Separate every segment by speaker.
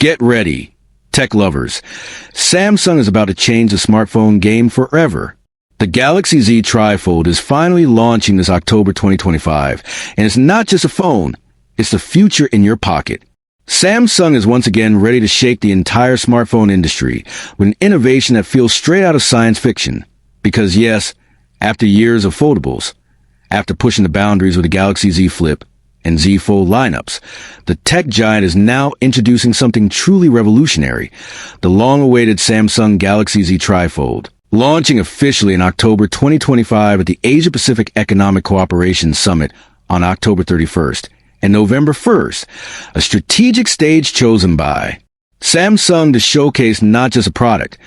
Speaker 1: Get ready, tech lovers. Samsung is about to change the smartphone game forever. The Galaxy Z Trifold is finally launching this October 2025, and it's not just a phone, it's the future in your pocket. Samsung is once again ready to shake the entire smartphone industry with an innovation that feels straight out of science fiction. Because yes, after years of foldables, after pushing the boundaries with the Galaxy Z Flip and Z Fold lineups, the tech giant is now introducing something truly revolutionary, the long-awaited Samsung Galaxy Z Trifold. Launching officially in October 2025 at the Asia-Pacific Economic Cooperation Summit on October 31st and November 1st, a strategic stage chosen by Samsung to showcase not just a product,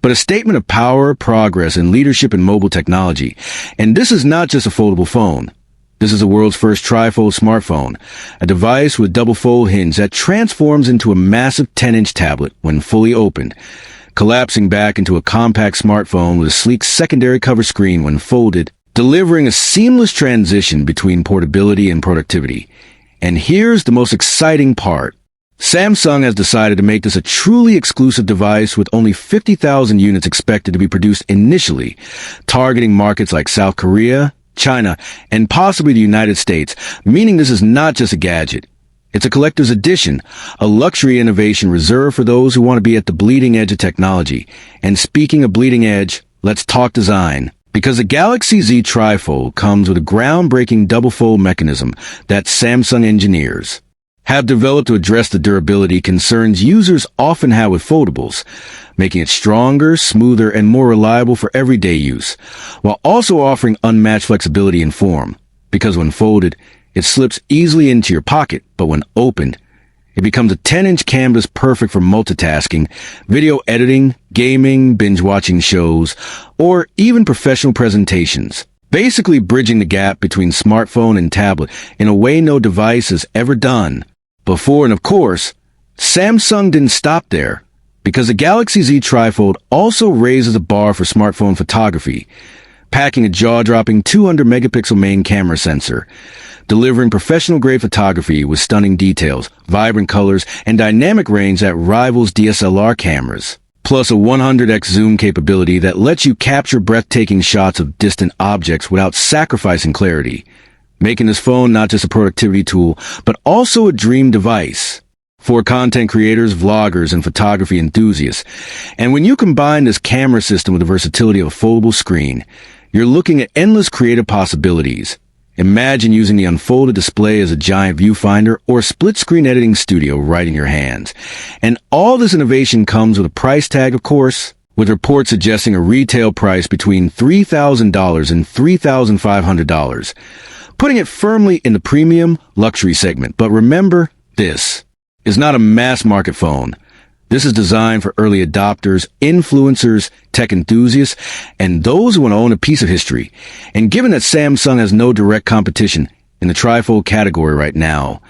Speaker 1: but a statement of power, progress, and leadership in mobile technology. And this is not just a foldable phone. This is the world's first trifold smartphone, a device with double fold hinge that transforms into a massive 10-inch tablet when fully opened, collapsing back into a compact smartphone with a sleek secondary cover screen when folded, delivering a seamless transition between portability and productivity. And here's the most exciting part. Samsung has decided to make this a truly exclusive device with only 50,000 units expected to be produced initially, targeting markets like South Korea, China, and possibly the United States, meaning this is not just a gadget. It's a collector's edition, a luxury innovation reserved for those who want to be at the bleeding edge of technology. And speaking of bleeding edge, let's talk design. Because the Galaxy Z Trifold comes with a groundbreaking double fold mechanism that Samsung engineers have developed to address the durability concerns users often have with foldables, making it stronger, smoother, and more reliable for everyday use, while also offering unmatched flexibility in form. Because when folded, it slips easily into your pocket, but when opened, it becomes a 10-inch canvas perfect for multitasking, video editing, gaming, binge-watching shows, or even professional presentations. Basically bridging the gap between smartphone and tablet in a way no device has ever done before. And of course, Samsung didn't stop there, because the Galaxy Z Trifold also raises the bar for smartphone photography, packing a jaw-dropping 200-megapixel main camera sensor, delivering professional-grade photography with stunning details, vibrant colors, and dynamic range that rivals DSLR cameras, plus a 100x zoom capability that lets you capture breathtaking shots of distant objects without sacrificing clarity, making this phone not just a productivity tool, but also a dream device for content creators, vloggers, and photography enthusiasts. And when you combine this camera system with the versatility of a foldable screen, you're looking at endless creative possibilities. Imagine using the unfolded display as a giant viewfinder or a split-screen editing studio right in your hands. And all this innovation comes with a price tag, of course, with reports suggesting a retail price between $3,000 and $3,500, putting it firmly in the premium luxury segment. But remember, this is not a mass-market phone. This is designed for early adopters, influencers, tech enthusiasts, and those who want to own a piece of history. And given that Samsung has no direct competition in the trifold category right now,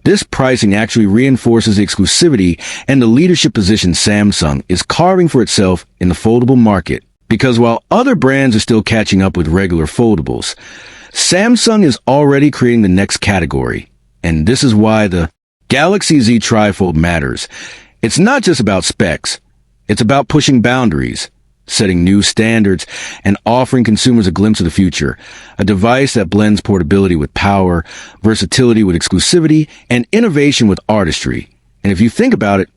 Speaker 1: this pricing actually reinforces the exclusivity and the leadership position Samsung is carving for itself in the foldable market. Because while other brands are still catching up with regular foldables, Samsung is already creating the next category. And this is why the Galaxy Z Trifold matters. It's not just about specs. It's about pushing boundaries, setting new standards, and offering consumers a glimpse of the future. A device that blends portability with power, versatility with exclusivity, and innovation with artistry. And if you think about it,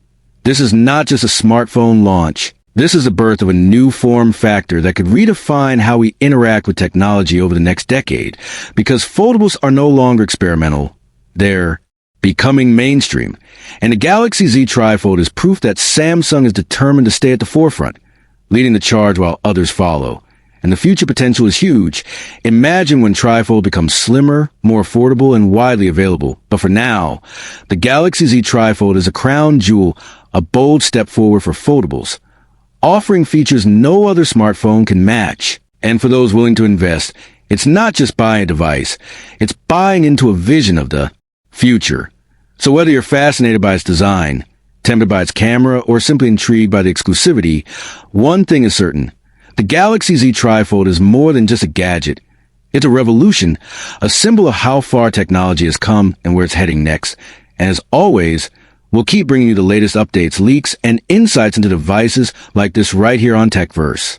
Speaker 1: this is not just a smartphone launch. This is the birth of a new form factor that could redefine how we interact with technology over the next decade. Because foldables are no longer experimental. They're becoming mainstream. And the Galaxy Z Trifold is proof that Samsung is determined to stay at the forefront, leading the charge while others follow. And the future potential is huge. Imagine when Trifold becomes slimmer, more affordable, and widely available. But for now, the Galaxy Z Trifold is a crown jewel, a bold step forward for foldables, offering features no other smartphone can match. And for those willing to invest, it's not just buying a device, it's buying into a vision of the future. So whether you're fascinated by its design, tempted by its camera, or simply intrigued by the exclusivity, one thing is certain. The Galaxy Z Trifold is more than just a gadget. It's a revolution, a symbol of how far technology has come and where it's heading next. And as always, We'll keep bringing you the latest updates, leaks, and insights into devices like this right here on TechVerse.